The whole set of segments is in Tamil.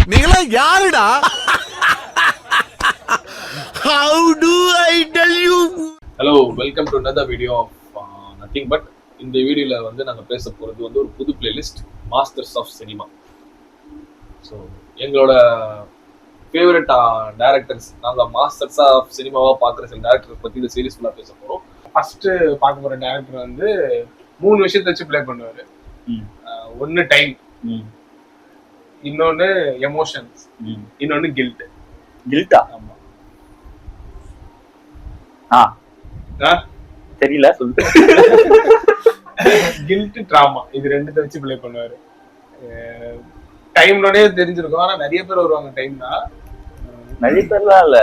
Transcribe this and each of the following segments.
நீங்களா யாருடா? How do I tell you? Hello, welcome to another video of nothing but. இந்த வீடியோல வந்து நாங்கள் பேச போகிறது வந்து ஒரு புது playlist, masters of cinema. So எங்களோட ஃபேவரட் டேரக்டர்ஸ், நாங்கள் மாஸ்டர்ஸ் ஆஃப் சினிமாவாக பார்க்குற சில டேரக்டர்ஸ் பற்றி இந்த சீரீஸ் ஃபுல்லாக பேச போகிறோம். ஃபர்ஸ்ட் பார்க்க போகிற டேரக்டர் வந்து 3 விஷயத்தை வச்சு ப்ளே பண்ணுவார். ஒன்று டைம், இன்னொன்று எமோஷன்ஸ், இன்னொன்று கில்ட். கில்ட்டா? தெரியல, சொல்லு. கில்ட், டிராமா, இது ரெண்டுத்தை வச்சு ப்ளே பண்ணுவாரு. டைம்லோடே தெரிஞ்சிருக்கும், ஆனா நிறைய பேர் வருவாங்க. டைம்னா நிறைய பேர்லாம் இல்ல,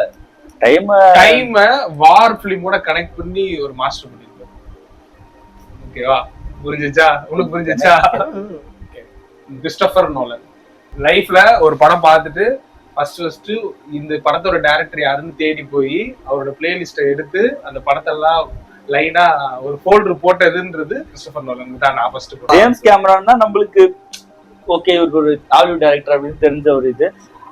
டைம் வார் பிலிமோட கனெக்ட் பண்ணி ஒரு மாஸ்டர் பண்ணிருக்காரு. ஓகேவா? புரிஞ்சுச்சா? உனக்கு புரிஞ்சுச்சா? கிறிஸ்டோபர் நோலன் லைஃப்ல ஒரு படம் பார்த்துட்டு ஃபர்ஸ்ட் இந்த படத்தோட டைரக்டர் யாருன்னு தேடி போய் அவரோட பிளேலிஸ்ட்டை எடுத்து அந்த படத்தெல்லாம் லைனா ஒரு ஃபோல்டர் போட்டதுன்றது கிறிஸ்டோபர் நோலன் தான். நான் ஃபர்ஸ்ட் ஜேம்ஸ் கேமரான் தான் நம்மளுக்கு ஓகே ஒரு ஹாலிவுட் டைரக்டர் அப்படின்னு தெரிஞ்ச ஒரு இது.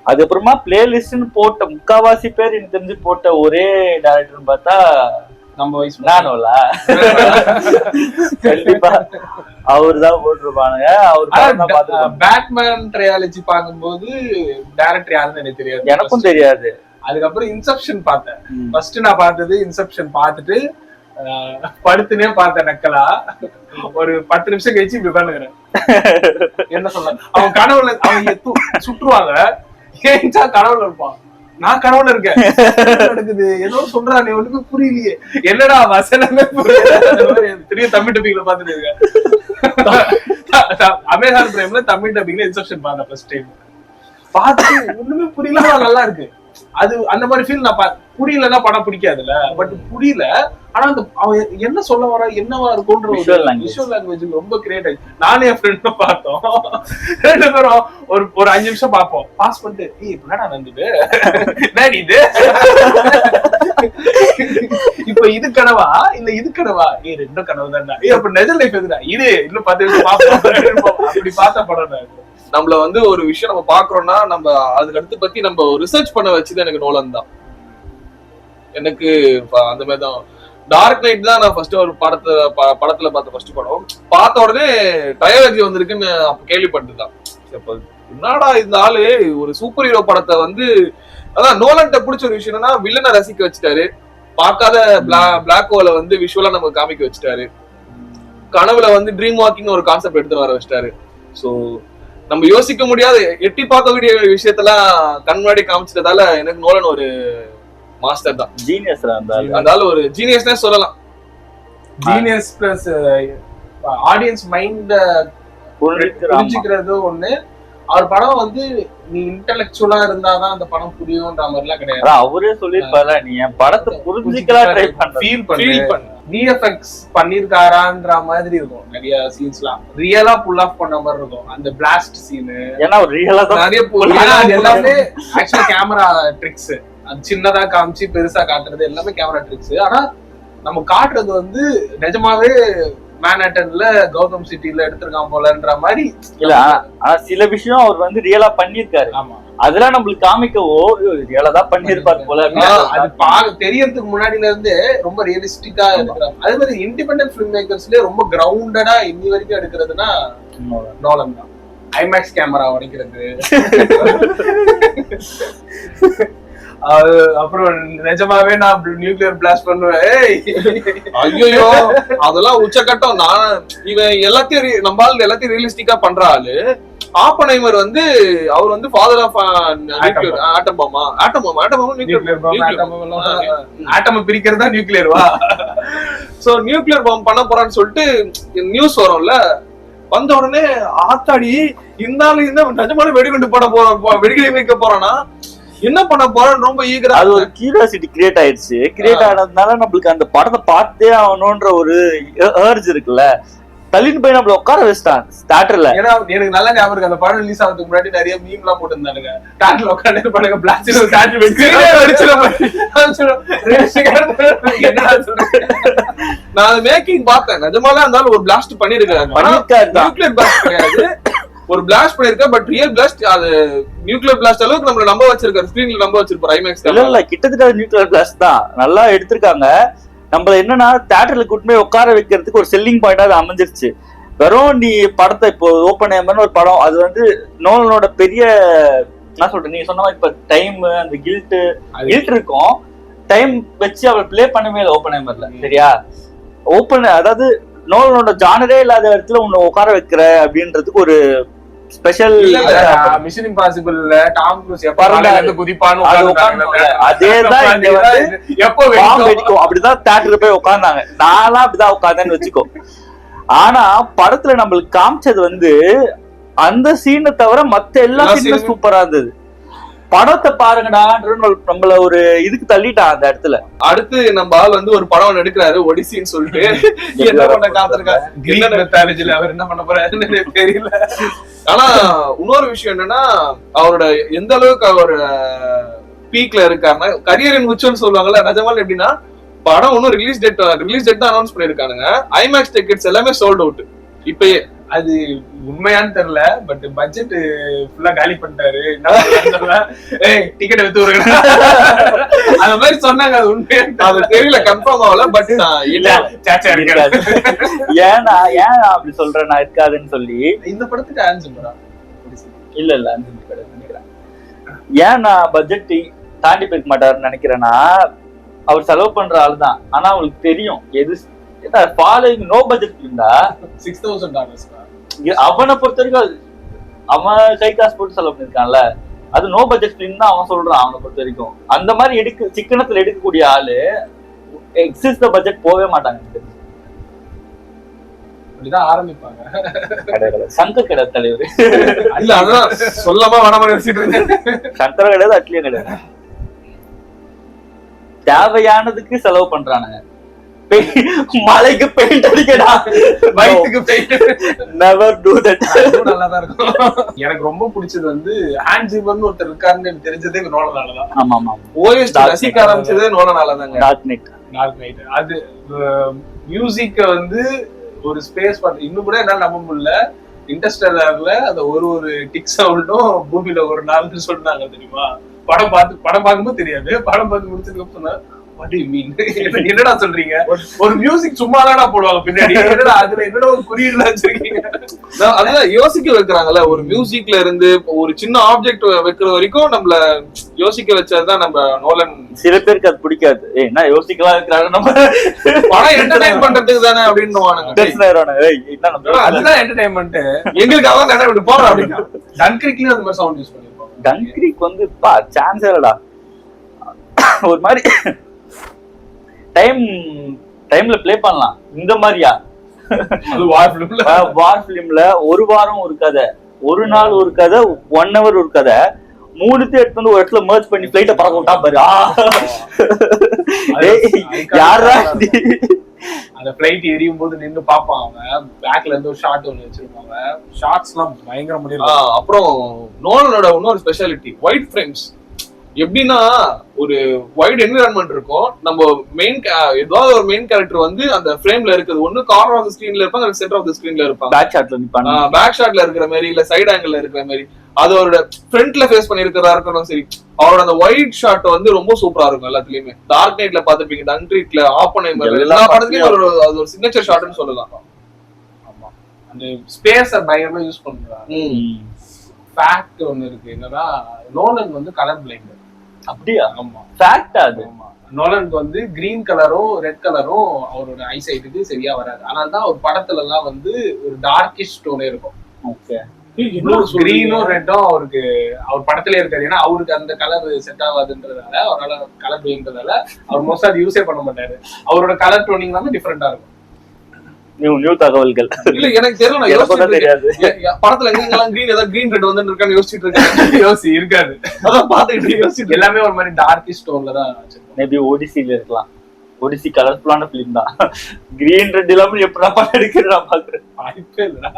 அதுக்கப்புறமா பிளேலிஸ்ட்னு போட்ட முக்காவாசி பேர் எனக்கு தெரிஞ்சு போட்ட ஒரே டைரக்டர்னு பார்த்தா நம்ம வயசு நானோல கண்டிப்பா அவரு தான் போட்டிருப்பானுங்க. அவர் பேட்மேன் ட்ரையாலஜி பார்க்கும்போது டைரக்டர் யாருன்னு எனக்கு தெரியாது, எனக்கும் தெரியாது. அதுக்கப்புறம் இன்செப்ஷன் பார்த்தேன். ஃபர்ஸ்ட் நான் பார்த்தது இன்செப்ஷன் பார்த்துட்டு படுத்துனே பார்த்தேன் நக்கலா. ஒரு 10 நிமிஷம் கழிச்சு இப்படி உட்காந்துக்கிறேன். என்ன சொல்ல, அவன் கனவுல அவங்க சுற்றுவாங்க, ஏன்ச்சா கனவுல இருப்பான். நான் கனவுல இருக்கேன், நடக்குது ஏதோ சொல்றானே, ஒண்ணுமே புரியலையே, என்னடா வசனமே புரியல. தமிழ் டப்பிங்ல பாத்துட்டு இருக்கேன். அமேசான் பிரைம்ல தமிழ் டப்பிங்ல இன்செப்ஷன் பார்த்தேன் ஃபர்ஸ்ட் டைம். பார்த்து ஒண்ணுமே புரியல, நல்லா இருக்கு. அது அந்த மாதிரி ஃபீல் நான் புரியலன்னா படம் பிடிக்காதுல்ல. பட் புரியல, ஆனா அந்த அவன் என்ன சொல்ல வர என்னவா இருக்கும்ன்ற விஷுவல் லாங்குவேஜ் ரொம்ப கிரியேட் ஆயிடுச்சு. நானே என் ஃப்ரெண்டும் பார்த்தோம். 2 பேரும் ஒரு 5 நிமிஷம் பார்ப்போம், பாஸ் பண்ணிட்டு இப்படின்னா நடந்தது இது இப்ப இது கனவா இல்ல இது கனவா, ரெண்டும் கனவு தான்டா, அப்ப நெஜ லைஃப் எதுடா இது, இன்னும் 10 நிமிஷம் பார்ப்போம். அப்படி பார்த்த படம். நம்மள வந்து ஒரு விஷயம் நம்ம பாக்குறோம்னா நம்ம அதுக்கு அடுத்து பத்தி நம்ம ரிசர்ச் பண்ண வச்சது எனக்கு நோலன் தான். எனக்கு அந்த மாதிரி தான். டார்க் நைட் தான் நான் ஃபர்ஸ்ட் ஒரு படத்துல பார்த்த ஃபர்ஸ்ட் படம். பார்த்த உடனே ட்ரையாலஜி வந்திருக்குன்னு அப்ப கேள்விப்பட்டுதான். என்னடா இந்த ஆளு ஒரு சூப்பர் ஹீரோ படத்தை வந்து, அதான் நோலன்ட்ட பிடிச்ச ஒரு விஷயம் என்னன்னா வில்லனை ரசிக்க வச்சுட்டாரு. பார்க்காத பிளாக் ஹோலை வந்து விஷுவலா நமக்கு காமிக்க வச்சுட்டாரு. கனவுல வந்து ட்ரீம் வாக்கிங் ஒரு கான்செப்ட் எடுத்து வர வச்சுட்டாரு. ஸோ நம்ம யோசிக்க முடியாத எட்டி பார்க்கக்கூடிய விஷயத்தெல்லாம் கண் முன்னாடி காமிச்சதால எனக்கு நோலன் ஒரு மாஸ்டர் தான். ஜீனியஸ் அதனால ஒரு ஜீனியஸ்னே சொல்லலாம். ஜீனியஸ் பிளஸ் ஆடியன்ஸ் மைண்ட் புரிஞ்சுக்கிறது ஒண்ணு. அவர் படம் வந்து நீ இன்டெலெக்சுவலா இருந்தாதான் அந்த படம் புரியும்ன்ற மாதிரிலாம் கிடையாது. அவரே சொல்லிருப்பாரு, நீ என் படத்தை புரிஞ்சுக்கலாம் ட்ரை பண்ண, ஃபீல் பண்ணு. விஎஃப்எக்ஸ் பண்ணிருக்காரான்ற மாதிரி இருக்கும் நிறைய சீன்ஸ்லாம். ரியலா புல் ஆஃப் பண்ண மாதிரி இருக்கும் அந்த பிளாஸ்ட் சீனு. ஏன்னா ரியலா தான் நிறைய எல்லாமே ஆக்சுவலா கேமரா ட்ரிக்ஸ். அது சின்னதா காமிச்சு பெருசா காட்டுறது எல்லாமே கேமரா ட்ரிக்ஸ். ஆனா நம்ம காட்டுறது வந்து நிஜமாவே மேன்ஹட்டன்ல கௌதம் சிட்டில எடுத்திருக்கான் போலன்ற மாதிரி இல்ல. ஆனா சில விஷயம் அவர் வந்து ரியலா பண்ணிருக்காரு. ஆமா, அதெல்லாம் நம்மளுக்கு காமிக்கவோ ரியலா தான் பண்ணிருப்பாரு போல. அது தெரியறதுக்கு முன்னாடில இருந்து ரொம்ப ரியலிஸ்டிக்கா எடுக்கிறாங்க. அதே மாதிரி இண்டிபெண்டன்ட் ஃபிலிம் மேக்கர்ஸ்லயே ரொம்ப கிரவுண்டடா இன்னி வரைக்கும் எடுக்கிறதுனா நோலன் தான். ஐமேக்ஸ் கேமரா உடைக்கிறது, அப்புறம் நிஜமாவே நான் நியூக்ளியர் பிளாஸ்ட் பண்ணுவேன். ஐயோ, அதெல்லாம் உச்சகட்டம். நான் இவன் எல்லாத்தையும் நம்மளால எல்லாத்தையும் ரியலிஸ்டிக்கா பண்ற ஆளு. ஆப்பன்ஹைமர் வந்து அவர் வந்து father of atom bomb atom பிரிக்கிறதா நியூக்ளியர்வா. சோ நியூக்ளியர் பாம் பண்ண போறான்னு சொல்லிட்டு நியூஸ் வரும்ல, வந்த உடனே ஆத்தாடி இருந்தாலும் இந்த நிஜமான வெடிகுண்டு போட போறோம், வெடிகுடி வைக்க போறோம்னா என்ன பண்ண போறோம்னு ரொம்ப ஈகரா. அது ஒரு கியூரியாசிட்டி கிரியேட் ஆயிடுச்சு. கிரியேட் ஆனதுனால நம்மளுக்கு அந்த படத்தை பார்த்தே ஆகணும்ன்ற ஒரு ஏர்ஜ் இருக்குல்ல, தள்ளின்னு போய் நம்மள உட்கார வச்சுட்டான் தியேட்டர்ல. ஏன்னா எனக்கு நல்லா ஞாபகம் இருக்கு, அந்த படம் ரிலீஸ் ஆகிறதுக்கு முன்னாடி நிறைய மீம் எல்லாம் போட்டு இருந்தானுங்க. தியேட்டர்ல உட்காந்து படங்க பிளாஸ்டிக் தியேட்டர் வெச்சு நான் மேக்கிங் பார்த்தேன். நிஜமாலே இருந்தாலும் ஒரு பிளாஸ்ட் பண்ணிருக்காங்க. நியூக்ளியர் பிளாஸ்ட் கிடையாது, ஒரு பிளாஸ்ட் பண்ணிருக்க, பட் ரியல் பிளாஸ்ட் அது நியூக்ளியர் பிளாஸ்ட் அளவுக்கு நம்மள நம்ப வச்சிருக்காரு, ஸ்கிரீன்ல நம்ப வச்சிருப்பாரு ஐமேக்ஸ். இல்ல கிட்டத்தட்ட நியூக்ளியர் பிளாஸ்ட் தான் நல்லா எடுத்திருக்காங்க. நம்மள என்னன்னா தியேட்டர்ல கூட்டிட்டு உட்கார வைக்கிறதுக்கு ஒரு செல்லிங் பாயிண்டா அது அமைஞ்சிருச்சு. வெறும் நீ படத்தை இப்போ ஓப்பன்ஹைமர்னு ஒரு படம், அது வந்து நோலனோட பெரிய நான் சொல்றேன், நீ சொன்ன மாதிரி இப்ப டைம் அந்த கில்ட் இருக்கும், டைம் வச்சு அவர் பிளே பண்ணவே இல்லை ஓப்பன்ஹைமர்ல. சரியா, அதாவது நோலனோட ஜானரே இல்லாத இடத்துல உன்னை உட்கார வைக்கிற அப்படின்றதுக்கு ஒரு ஸ்பெஷல். மிஷன் இம்பாசிபிள்ல டாம் க்ரூஸ் எப்ப குதிப்பான்னு அதேதான் எப்போ வெடிக்கும் அப்படிதான் தியேட்டர்ல போய் உட்கார்ந்தாங்க. நான்லாம் அப்படிதான் உட்கார்ந்தேன்னு வச்சுக்கோ. ஆனா படத்துல நம்மளுக்கு காமிச்சது வந்து அந்த சீனை தவிர மத்த எல்லா சீனும் சூப்பரா இருந்தது. படத்தை பாருங்கடா நம்மள ஒரு இதுக்கு தள்ளிட்டான் அந்த இடத்துல. அடுத்து நம்ம ஆள் வந்து ஒரு படம் எடுக்கிறாரு ஒடிசின்னு சொல்லிட்டு, என்ன பண்ண காத்திருக்காரு, அவர் என்ன பண்ண போறாருன்னு தெரியல. ஆனா இன்னொரு விஷயம் என்னன்னா, அவரோட எந்த அளவுக்கு அவர் பீக்ல இருக்காருன்னா, கரியரின் உச்சம்னு சொல்லுவாங்கல்ல, நிஜமால எப்படின்னா படம் ஒன்னும் ரிலீஸ் டேட் தான் அனௌன்ஸ் பண்ணிருக்கானுங்க. ஐமேக்ஸ் டிக்கெட்ஸ் எல்லாமே சோல்ட் அவுட். இப்பயே அது உண்மையான்னு தெரியல, பட் பட்ஜெட் ஃபுல்லா காலி பண்ணிட்டாரு. டிக்கெட் எடுத்து வருங்க அந்த மாதிரி சொன்னாங்க. அது உண்மையா அது தெரியல, கன்ஃபார்ம் ஆகல. பட் ஏன்னா அப்படி சொல்றேன் நான் இருக்காதுன்னு சொல்லி இந்த படத்துக்கு ஆன்சர் இல்ல நினைக்கிறேன். ஏன் நான் பட்ஜெட் தாண்டி போயிருக்க மாட்டாருன்னு நினைக்கிறேன்னா, அவர் செலவு பண்ற ஆள் தான். ஆனா அவங்களுக்கு தெரியும் எது ஃபாலோயிங் நோ பட்ஜெட் இருந்தா $6,000 அவனை பொறுத்த வரைக்கும் அவன் கை காசு போட்டு செலவு பண்ணிருக்கான்ல, அது நோ பட்ஜெட் ஃபிலிம் தான் அவன் சொல்றான். அவனை பொறுத்த வரைக்கும் அந்த மாதிரி சிக்கனத்துல எடுக்கக்கூடிய ஆளு எக்ஸிஸ் த பட்ஜெட் போவே மாட்டாங்க. அப்படிதான் ஆரம்பிப்பாங்க. சங்கர் கிடையாது தலைவர். இல்ல அதான் சொல்லாம வேணாம சங்கர் கிடையாது, அட்லியும் கிடையாது. தேவையானதுக்கு செலவு பண்றானுங்க. மலைக்கு பெயிண்ட் அடிக்கடா, வயிற்றுக்கு பெயிண்ட், நெவர் டு தட். நல்லாதான் இருக்கும். எனக்கு ரொம்ப பிடிச்சது வந்து ஹான்ஸ் ஜிமர்னு ஒருத்தர் இருக்காருன்னு எனக்கு தெரிஞ்சதே நோலனாலதான். ஆமா ஆமா, ஓஎஸ்டி ரசிக்க ஆரம்பிச்சதே நோலனாலதாங்க. டார்க் நைட் அது மியூசிக்க வந்து ஒரு ஸ்பேஸ் பண்ண இன்னும் கூட என்னால நம்ப முடியல. இன்டர்ஸ்டெல்லர்ல அந்த ஒரு டிக் சவுண்டும் பூமியில ஒரு நாள்னு சொன்னாங்க தெரியுமா? படம் பார்க்கும்போது தெரியாது, படம் பார்த்து முடிச்சதுக்கு அப்புறம் என்னடா சொல்றீங்க, ஒரு மியூசிக் சும்மாதானா போடுவாங்க பின்னாடி, என்னடா அதுல என்னடா ஒரு குறியீடுல வச்சிருக்கீங்க. அதான் யோசிக்க வைக்கிறாங்கல்ல, ஒரு மியூசிக்ல இருந்து ஒரு சின்ன ஆப்ஜெக்ட் வைக்கிற வரைக்கும் நம்மள யோசிக்க வச்சதுதான் நம்ம நோலன். சில பேருக்கு அது பிடிக்காது, என்ன யோசிக்கலாம் இருக்கிறாங்க, நம்ம படம் என்டர்டைன் பண்றதுக்கு தானே அப்படின்னு. அதுதான் என்டர்டைன்மெண்ட். எங்களுக்கு அதான் என்டர்டைன்மெண்ட் போறோம் அப்படின்னா. டன்கிரிக்லயும் அந்த மாதிரி சவுண்ட் யூஸ் பண்ணிருப்போம். டன்கிரிக் வந்து சான்ஸ் இல்லடா, ஒரு மாதிரி டைம்ல ப்ளே பண்ணலாம். இந்த மாதிரியா வார் பிலிம்ல ஒரு வாரம் ஒரு கதை, ஒரு நாள் ஒரு கதை, 1 hour ஒரு கதை, 3 எடுத்து வந்து ஒரு இடத்துல மர்ஜ் பண்ணி பிளைட்ட பறக்க விட்டா பாரு. யாரா அந்த பிளைட் எரியும் போது நின்று பாப்பான் அவன். பேக்ல இருந்து ஒரு ஷாட் ஒண்ணு வச்சிருப்பாங்க. ஷாட்ஸ் எல்லாம் பயங்கர முடியல. அப்புறம் நோலனோட இன்னொரு ஸ்பெஷாலிட்டி ஒயிட் ஃப்ரேம்ஸ். எப்படின்னா ஒரு வைட் என்விரான்மெண்ட் இருக்கும், நம்ம மெயின் ஏதாவது ஒரு மெயின் கேரக்டர் வந்து அந்த ஃப்ரேம்ல இருக்குது, ஒண்ணு கார்னர் ஆஃப் தி ஸ்கிரீன்ல இருப்பாங்க, அந்த சென்டர் ஆஃப் தி ஸ்கிரீன்ல இருப்பாங்க, பேக் ஷாட்ல இருக்கிற மாதிரி இல்ல சைடு ஆங்கிள் இருக்கிற மாதிரி. அது அவரோட ஃப்ரண்ட்ல ஃபேஸ் பண்ணிருக்கிறதா இருக்கணும். சரி, அவரோட அந்த ஒயிட் ஷாட் வந்து ரொம்ப சூப்பரா இருக்கும் எல்லாத்துலயுமே. டார்க் நைட்ல பாத்துப்பீங்க, டன்கிரிக்ல, ஆப்பன்ஹைமர், எல்லா படத்துலயும் அது ஒரு சிக்னேச்சர் ஷாட்னு சொல்லலாம். ஆமா, அந்த ஸ்பேஸ பயங்கரமா யூஸ் பண்றாங்க. ஃபேக்ட் ஒன்னு இருக்கு, என்னன்னா நோலன் வந்து கலர் பிளைண்ட். அப்படியா? ஆமா, ஃபேக்ட் அது. நோலனுக்கு வந்து கிரீன் கலரும் ரெட் கலரும் அவரோட ஐசைட்டுக்கு சரியா வராது. அதனால தான் ஒரு படத்துல எல்லாம் வந்து ஒரு டார்க்கிஷ் டோனே இருக்கும். ஓகே, கிரீனும் ரெட்டும் அவருக்கு அவர் படத்திலே இருக்காது. ஏன்னா அவருக்கு அந்த கலர் செட் ஆகாதுன்றதால, அவரால் கலர் பிளைன்றதால அவர் மோஸ்டா அது யூஸே பண்ண மாட்டாரு. அவரோட கலர் டோனிங் வந்து டிஃபரெண்டா இருக்கும். நியூ தகவல்கள். இல்ல எனக்கு தெரியல, தெரியாது படத்துல எங்கெல்லாம் கிரீன் ஏதாவது கிரீன் ரெட் வந்து இருக்கான்னு யோசிச்சுட்டு இருக்கேன். யோசி இருக்காது, அதான் பாத்துக்கிட்டு யோசிச்சு எல்லாமே ஒரு மாதிரி டார்க்கிஷ் டோன்ல தான். மேபி ஓடிசில இருக்கலாம். ஓடிசி கலர்ஃபுல்லான பிலிம் தான். கிரீன் ரெட் இல்லாம எப்படி படம் எடுக்கிறா பாக்குறேன். வாய்ப்பே இல்ல,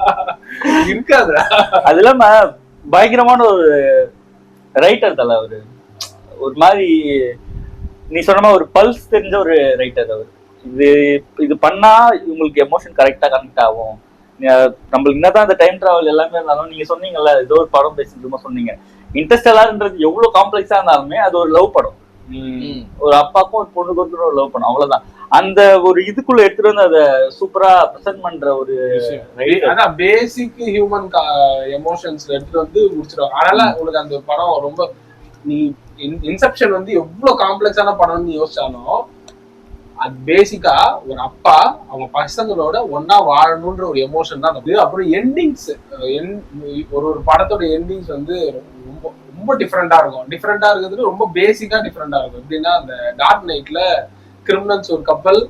இருக்காதுடா. அது இல்லாம பயங்கரமான ஒரு ரைட்டர் தல அவரு. ஒரு மாதிரி நீ சொன்ன ஒரு பல்ஸ் தெரிஞ்ச ஒரு ரைட்டர் அவர். இது பண்ணா உங்களுக்கு எமோஷன் கரெக்டா கனெக்ட் ஆகும், நம்மளுக்கு என்னதான் அந்த டைம் டிராவல் எல்லாமே இருந்தாலும் நீங்க சொன்னீங்கல்ல ஏதோ ஒரு படம் பேசிட்டு சொன்னீங்க, இன்டர்ஸ்டெல்லார்ன்றது எவ்வளவு காம்ப்ளெக்ஸா இருந்தாலுமே அது ஒரு லவ் படம். ஒரு அப்பாக்கும் ஒரு பொண்ணுக்கு ஒரு லவ் படம், அவ்வளவுதான். அந்த ஒரு இதுக்குள்ள எடுத்துட்டு வந்து அதை சூப்பரா பிரசன்ட் பண்ற ஒரு அதான் பேசிக் ஹியூமன் எமோஷன்ஸ் எடுத்துட்டு வந்து முடிச்சிருவாங்க. அதனால உங்களுக்கு அந்த படம் ரொம்ப, நீ இன்செப்ஷன் வந்து எவ்வளவு காம்ப்ளெக்ஸான படம்னு யோசிச்சாலும் அது பேசிக்கா ஒரு அப்பா அவங்க பசங்களோட ஒன்னா வாழணும்ன்ற ஒரு எமோஷன் தான் அது. அப்புறம் எண்டிங்ஸ், ஒரு படத்தோட எண்டிங்ஸ் வந்து ரொம்ப ரொம்ப டிஃப்ரெண்டா இருக்கும். டிஃப்ரெண்டா இருக்கிறது ரொம்ப பேசிக்கா டிஃப்ரெண்டா இருக்கும். எப்படின்னா அந்த டார்க் நைட்ல கிரிமினல்ஸ் ஒரு கப்பல்,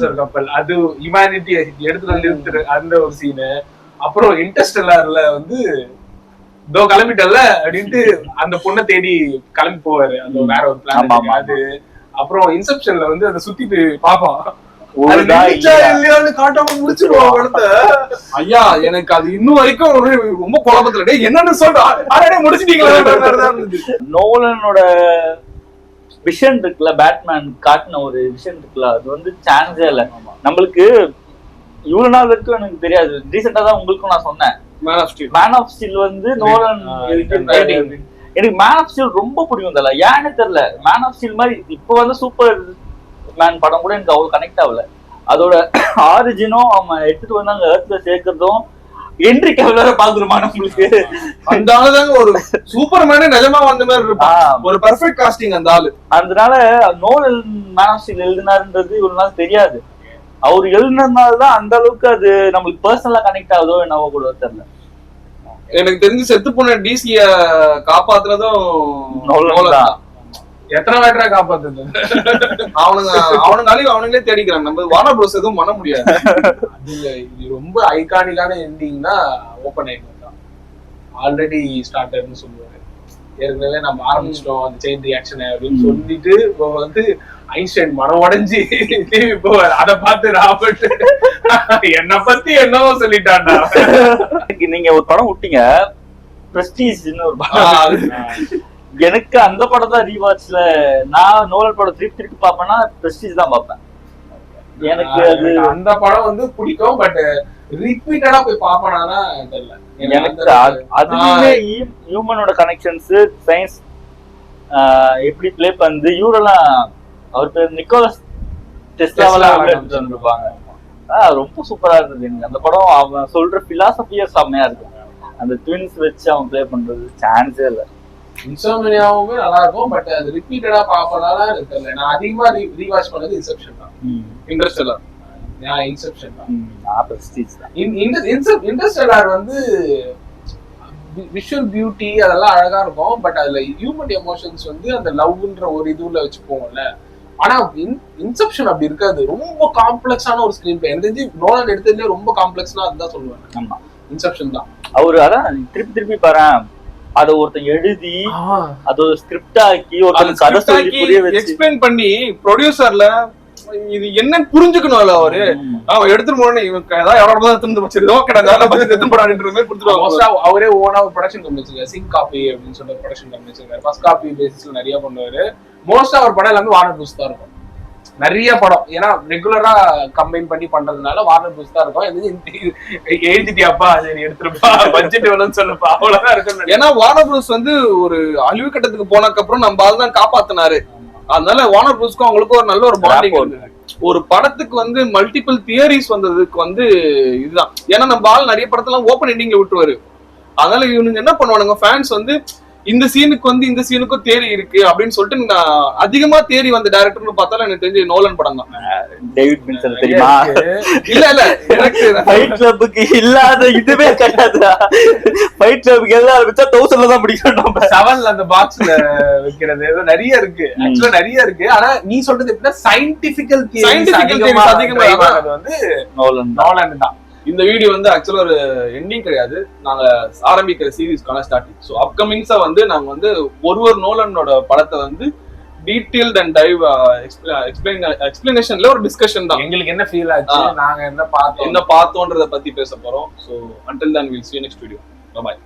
ஒரு கப்பல், அது ஹியூமனிட்டி எடுத்துட்டு வந்து நிறுத்துற அந்த ஒரு சீனு. அப்புறம் இன்டர்ஸ்டெல்லார்ல வந்து இதோ கிளம்பிட்டல அப்படின்ட்டு அந்த பொண்ணை தேடி கிளம்பி போவாரு, அந்த வேற ஒரு பிளான் அது. அப்புறம் இன்செப்ஷன்ல வந்து அதை சுத்திட்டு பாப்பான், ஐயா எனக்கு அது இன்னும் வரைக்கும் ரொம்ப குழப்பத்துல என்னன்னு சொல்றேன் முடிச்சிட்டீங்களா. நோலனோட விஷன் இருக்குல்ல, பேட்மேன் காட்டின ஒரு விஷன் இருக்குல்ல, அது வந்து சான்ஸே இல்ல. நம்மளுக்கு இவ்வளவு நாள் வரைக்கும் எனக்கு தெரியாது, ரீசெண்டா தான் உங்களுக்கும் நான் சொன்னேன் மேன் ஆஃப் ஸ்டீல் வந்து நோலன். எனக்கு மேன் ஆஃப் ஸ்டீல் ரொம்ப பிடிக்கும் தல, ஏன்னு தெரியல. மேன் ஆஃப் ஸ்டீல் மாதிரி இப்ப வந்து சூப்பர் மேன் படம் கூட எனக்கு அவ்வளவு கனெக்ட் ஆகல. அதோட ஆரிஜினும் அவன் எடுத்துட்டு வந்து அங்க எர்த்ல சேர்க்கறதும் என்ட்ரி கேவலரா பாக்குறோமா நம்மளுக்கு. அந்த ஆளுதாங்க ஒரு சூப்பர் மேனே நிஜமா வந்த மாதிரி இருப்பான், ஒரு பெர்ஃபெக்ட் காஸ்டிங் அந்த ஆளு. அதனால நோலன் மேன் ஆஃப் ஸ்டீல் எழுதினாருன்றது இவ்வளவு நாள் தெரியாது. அவர் எழுதினதுனாலதான் அந்த அளவுக்கு அது நம்மளுக்கு பர்சனலா கனெக்ட் ஆகுதோ என்னவோ கூட தெரியல. எனக்கு தெரிஞ்சு செத்து போன டிசிய காப்பாத்துறதும் எத்தனை வேட்டரா காப்பாத்துது அவனுங்களே தேடிக்கிறாங்க. நம்ம வார்னர் ப்ரோஸ் எதுவும் பண்ண முடியாது. இது ரொம்ப ஐகானிக்கான எண்டிங்னா ஓப்பன் ஐமர் தான். ஆல்ரெடி ஸ்டார்டர்னு சொல்லுவாரு. ஏற்கனவே நம்ம ஆரம்பிச்சிட்டோம் அந்த செயின் ரியாக்ஷன் அப்படின்னு சொல்லிட்டு வந்து ஐன்ஸ்டைன் மனம் உடைஞ்சு டிவி போவார். அதை பார்த்து ராபர்ட் என்ன பத்தி என்னவோ சொல்லிட்டான்டா. நீங்க ஒரு படம் விட்டீங்க பிரஸ்டீஜ்னு ஒரு படம். எனக்கு அந்த படம் தான் ரீவாட்ச்ல நான் நோலன் படம் திருப்பி பாப்பேன்னா பிரஸ்டீஜ் தான் பாப்பேன். எனக்கு அது அந்த படம் வந்து பிடிக்கும், பட் ரிப்பீட்டடா போய் பாப்பேனா தெரியல. எனக்கு அதுலயுமே ஹியூமனோட கனெக்ஷன்ஸ் சயின்ஸ் எப்படி பிளே பண்ணுது இவரெல்லாம், அவர் பேர் நிக்கோலஸ் டெஸ்லாவெல்லாம் எடுத்துட்டு வந்திருப்பாங்க. ரொம்ப சூப்பரா இருந்தது எனக்கு அந்த படம். அவன் சொல்ற பிலாசபியே செம்மையா இருக்கு. அந்த ட்வின்ஸ் வச்சு அவன் பிளே பண்றது சான்ஸே இல்லை. இன்சோம்னியாவுமே நல்லா இருக்கும், பட் அது ரிப்பீட்டடா பாப்பனால தெரியல. நான் அதிகமா ரீவாட்ச் பண்ணது இன்செப்ஷன் தான். இன்டர்ஸ்டெல்லார் இன்செப்ஷன் தான். நான் பிரஸ்டீஜ் தான். இன்டர்ஸ்டெல்லார் வந்து விஷுவல் பியூட்டி அதெல்லாம் அழகா இருக்கும், பட் அதுல ஹியூமன் எமோஷன்ஸ் வந்து அந்த லவ்ன்ற ஒரு இதுல வச்சு போவோம்ல. ஆனா இன்செப்ஷன் அப்படி இருக்காது, ரொம்ப காம்ப்ளெக்ஸான ஒரு ஸ்கிரீன் பிளே. எனக்கு நோலன் எடுத்ததுலயே ரொம்ப காம்ப்ளெக்ஸ்னா அதுதான் சொல்லுவேன். ஆமா, இன்செப்ஷன் தான். அவரு அதான் திருப்பி பாரு, அத ஒருத்தன் எழுதி அது ஒரு ஸ்கிரிப்ட் ஆக்கி ஒரு கதை சொல்லி புரிய வச்சு எக்ஸ்பிளைன் பண்ணி ப்ரொடியூசர்ல இது என்னன்னு புரிஞ்சுக்கணும்ல. அவரு அவன் எடுத்துட்டு போன இவன் ஏதாவது எவ்வளவு திருந்து வச்சிருக்கோம் அவரே ஓனா ஒரு ப்ரொடக்ஷன் கம்பெனி வச்சிருக்காரு, சிங் காப்பி அப்படின்னு சொல்லிட்டு ப்ரொடக்ஷன் கம்பெனி வச்சிருக்காரு. ஃபர்ஸ்ட் காப்பி பேசிஸ்ல நிறைய பண்ணுவாரு. மோஸ்டா அவர் படம் எல்லாமே வார்னர் ப்ரூஸ் தான் இருக்கும். நிறைய படம் ஏன்னா ரெகுலரா கம்பைன் பண்ணி பண்றதுனால வார்னர் ப்ரூஸ் தான் இருக்கும். எழுதிட்டியாப்பா சரி எடுத்துருப்பா பட்ஜெட் எவ்வளவுன்னு சொல்லுப்பா அவ்வளவுதான் இருக்கும். ஏன்னா வார்னர் ப்ரூஸ் வந்து ஒரு அழிவு கட்டத்துக்கு போனதுக்கு அப்புறம் நம்ம ஆள்தான் காப்பாத்தினாரு. அதனால வார்னர் ப்ரூஸ்க்கும் அவங்களுக்கும் ஒரு நல்ல ஒரு பாண்டிங் இருந்தது. ஒரு படத்துக்கு வந்து மல்டிபிள் தியரிஸ் வந்ததுக்கு வந்து இதுதான். ஏன்னா நம்ம ஆள் நிறைய படத்தெல்லாம் ஓப்பன் எண்டிங்ல விட்டுருவாரு. அதனால இவனுங்க என்ன பண்ணுவானுங்க, ஃபேன்ஸ் வந்து இந்த சீனுக்கு வந்து இந்த சீனுக்கும் தேரி இருக்கு அப்படின்னு சொல்லிட்டு நான் அதிகமா தேரி வந்த டைரக்டர்னு பார்த்தாலும் எனக்கு தெரிஞ்ச நோலன் படம் தான். டேவிட் பின்சர் தெரியுமா? இல்ல எனக்கு ஃபைட் கிளப்புக்கு இல்லாத இதுவே கிடையாதுடா. ஃபைட் கிளப்புக்கு எல்லாம் வச்சா 1000ல தான் பிடிக்கும். நம்ம 7ல அந்த பாக்ஸ்ல வைக்கிறது ஏதோ நிறைய இருக்கு, ஆக்சுவலா நிறைய இருக்கு. ஆனா நீ சொல்றது எப்படின்னா சயின்டிபிக்கல் அதிகமா வந்து நோலன் தான். இந்த வீடியோ வந்து ஆக்சுவலா ஒரு எண்டிங் கிடையாது, நாங்க ஆரம்பிக்கிற சீரீஸ்க்கான ஸ்டார்டிங். ஸோ அப்கமிங்ஸா வந்து நாங்க வந்து ஒரு நோலனோட படத்தை வந்து டீடைல்ட் அண்ட் டைவ் எக்ஸ்பிளனேஷன்ல ஒரு டிஸ்கஷன் தான். எங்களுக்கு என்ன ஃபீல் ஆச்சு, நாங்க என்ன பார்த்தோன்றத பத்தி பேச போறோம். So until then we'll see you next video. Bye bye.